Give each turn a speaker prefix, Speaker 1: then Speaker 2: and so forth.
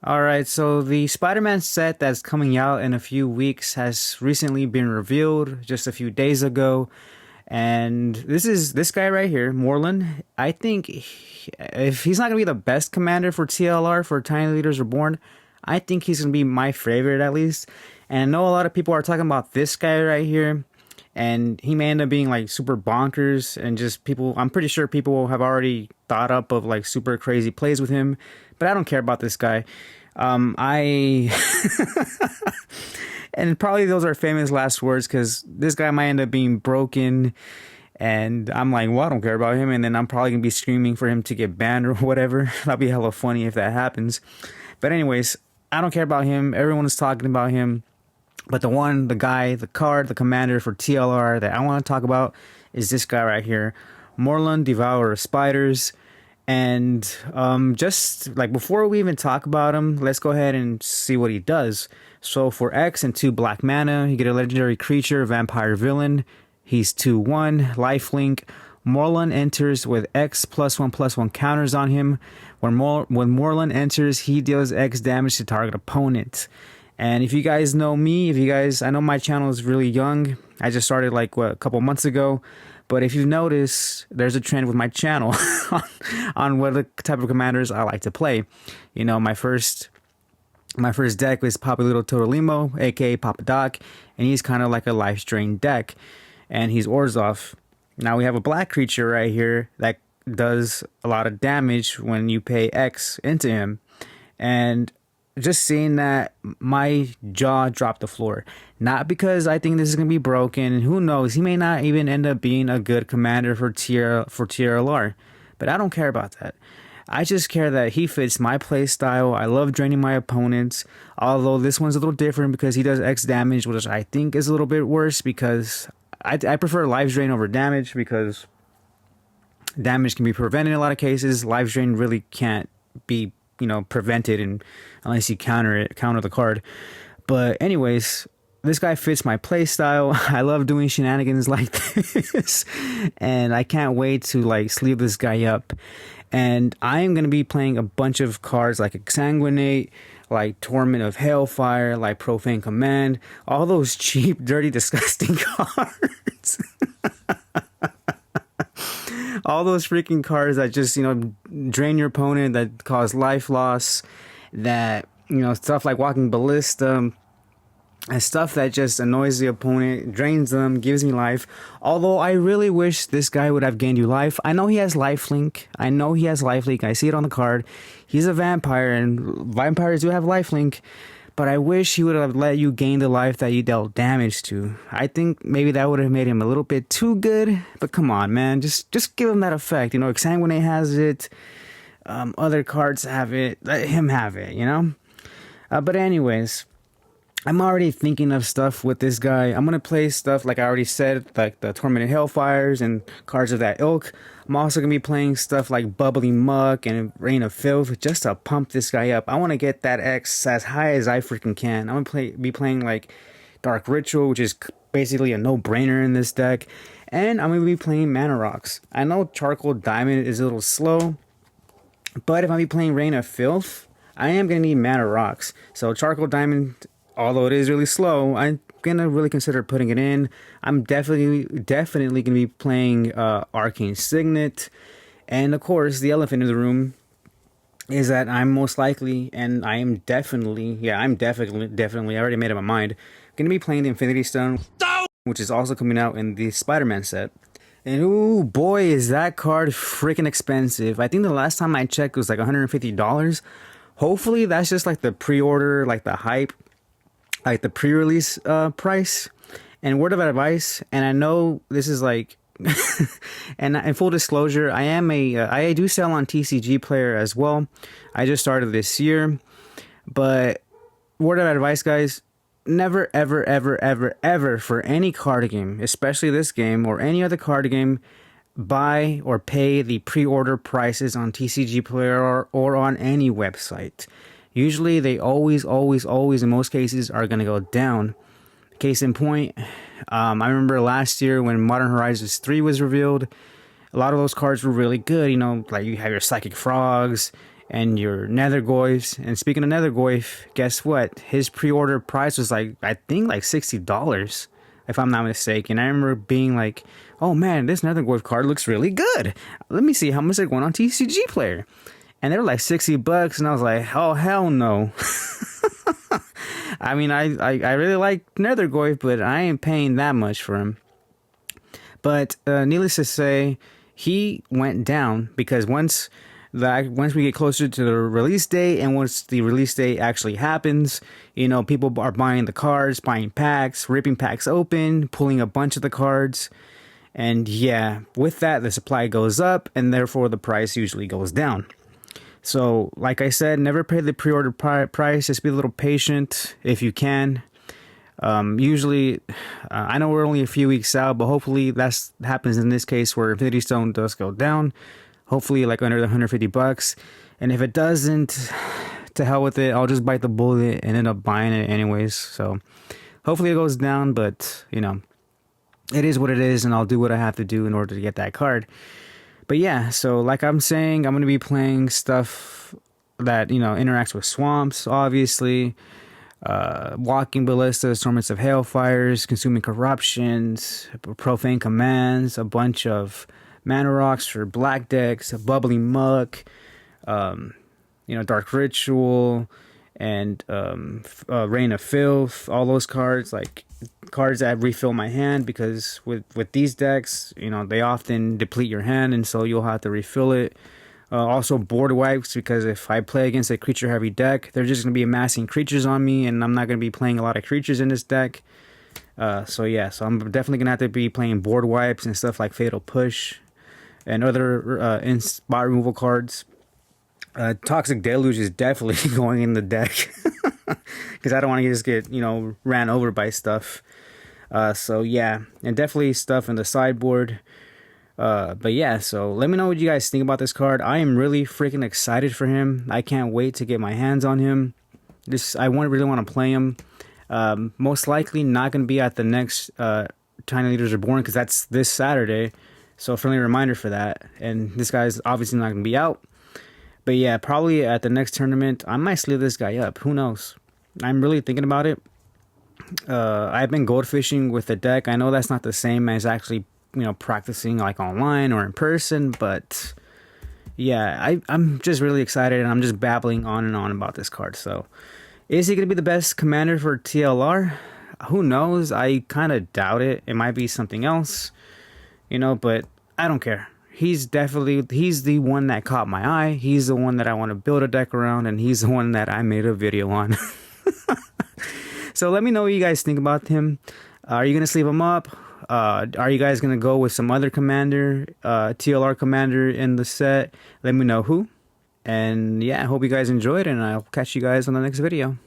Speaker 1: All right, so the Spider-Man set that's coming out in a few weeks has recently been revealed just a few days ago. And this is this guy right here, Morlun. I think if he's not going to be the best commander for TLR for Tiny Leaders Reborn, I think he's going to be my favorite at least. And I know a lot of people are talking about this guy right here, and he may end up being like super bonkers and just people. I'm pretty sure people have already thought up of like super crazy plays with him, but I don't care about this guy. I and probably those are famous last words because this guy might end up being broken, and I'm like, well, I don't care about him, and then I'm probably gonna be screaming for him to get banned or whatever. That'd be hella funny if that happens. But anyways, I don't care about him. Everyone is talking about him. But the guy, the card, the commander for TLR that I want to talk about is this guy right here, Morlun Devourer of Spiders. And just like before we even talk about him, let's go ahead and see what he does. So for X and 2 black mana, you get a legendary creature, vampire villain. He's 2/1, lifelink. Morlun enters with X +1/+1 counters on him. When Morlun enters, he deals X damage to target opponent. And if you guys know me, I know my channel is really young. I just started like a couple months ago. But if you've noticed, there's a trend with my channel on what the type of commanders I like to play. You know, my first deck was Papilito Totolimo, aka Papa Doc, and he's kind of like a life drain deck. And he's Orzhov. Now we have a black creature right here that does a lot of damage when you pay X into him. And just seeing that, my jaw dropped the floor. Not because I think this is going to be broken. Who knows? He may not even end up being a good commander for TLR. But I don't care about that. I just care that he fits my play style. I love draining my opponents. Although this one's a little different because he does X damage, which I think is a little bit worse because I prefer life drain over damage because damage can be prevented in a lot of cases. Life drain really can't be prevented unless you counter the card. But anyways, this guy fits my play style. I love doing shenanigans like this, and I can't wait to like sleeve this guy up. And I am going to be playing a bunch of cards like Exsanguinate, like Torment of Hailfire, like Profane Command, all those cheap, dirty, disgusting cards. All those freaking cards that just, drain your opponent, that cause life loss, that, stuff like Walking Ballista, and stuff that just annoys the opponent, drains them, gives me life. Although I really wish this guy would have gained you life. I know he has lifelink. I see it on the card. He's a vampire, and vampires do have lifelink. But I wish he would have let you gain the life that you dealt damage to. I think maybe that would have made him a little bit too good. But come on, man. Just give him that effect. Exsanguinate has it. Other cards have it. Let him have it, But anyways, I'm already thinking of stuff with this guy. I'm going to play stuff, like I already said, like the Tormented Hellfires and cards of that ilk. I'm also going to be playing stuff like Bubbly Muck and Rain of Filth just to pump this guy up. I want to get that X as high as I freaking can. I'm going to be playing like Dark Ritual, which is basically a no-brainer in this deck. And I'm going to be playing Mana Rocks. I know Charcoal Diamond is a little slow, but if I be playing Rain of Filth, I am going to need Mana Rocks. So Charcoal Diamond, although it is really slow, I'm gonna really consider putting it in. I'm definitely gonna be playing Arcane Signet, and of course the elephant in the room is that I'm most likely, and I definitely I already made up my mind, gonna be playing the Infinity Stone, which is also coming out in the Spider-Man set. And ooh boy, is that card freaking expensive. I think the last time I checked it was like $150. Hopefully that's just like the pre-order, like the hype, like the pre-release price. And word of advice, and I know this is like and in full disclosure, I do sell on TCG Player as well. I just started this year. But word of advice, guys, never ever for any card game, especially this game or any other card game, buy or pay the pre-order prices on TCG Player or on any website. Usually they always in most cases are going to go down. Case in point, I remember last year when Modern Horizons 3 was revealed, a lot of those cards were really good. Like you have your Psychic Frogs and your Nethergoyfs. And speaking of Nethergoyf, guess what? His pre-order price was like, I think like $60, if I'm not mistaken. I remember being like, oh man, this Nethergoyf card looks really good. Let me see how much they're going on TCG Player. And they were like $60, and I was like, oh hell no. I mean, I really like Nethergoyf, but I ain't paying that much for him. But needless to say, he went down because once we get closer to the release date, and once the release date actually happens, you know, people are buying the cards, buying packs, ripping packs open, pulling a bunch of the cards. And yeah, with that, the supply goes up, and therefore the price usually goes down. So, like I said, never pay the pre-order price. Just be a little patient if you can. Usually, I know we're only a few weeks out, but hopefully that happens in this case where Infinity Stone does go down. Hopefully, like under the $150. And if it doesn't, to hell with it. I'll just bite the bullet and end up buying it anyways. So, hopefully it goes down, but you know, it is what it is, and I'll do what I have to do in order to get that card. But yeah, so like I'm saying, I'm going to be playing stuff that, you know, interacts with swamps, obviously. Walking Ballistas, Torments of Hailfires, Consuming Corruptions, Profane Commands, a bunch of Mana Rocks for black decks, a Bubbly Muck, you know, Dark Ritual, and Reign of Filth, all those cards, like cards that refill my hand, because with these decks, you know, they often deplete your hand, and so you'll have to refill it. Also board wipes, because if I play against a creature heavy deck, they're just going to be amassing creatures on me, and I'm not going to be playing a lot of creatures in this deck. So yeah, so I'm definitely going to have to be playing board wipes and stuff like Fatal Push and other in spot removal cards. Toxic Deluge is definitely going in the deck. Because I don't want to just get, you know, ran over by stuff. So yeah, and definitely stuff in the sideboard. But yeah, so let me know what you guys think about this card. I am really freaking excited for him. I can't wait to get my hands on him. I really want to play him. Most likely not going to be at the next Tiny Leaders Reborn, because that's this Saturday. So a friendly reminder for that. And this guy's obviously not going to be out. But yeah, probably at the next tournament, I might sleeve this guy up. Who knows? I'm really thinking about it. I've been gold fishing with the deck. I know that's not the same as actually, you know, practicing like online or in person. But yeah, I'm just really excited, and I'm just babbling on and on about this card. So is he going to be the best commander for TLR? Who knows? I kind of doubt it. It might be something else, you know, but I don't care. He's the one that caught my eye. He's the one that I want to build a deck around, and he's the one that I made a video on. So let me know what you guys think about him. Are you going to sleeve him up? Are you guys going to go with some other commander, TLR commander in the set? Let me know who. And yeah, I hope you guys enjoyed, and I'll catch you guys on the next video.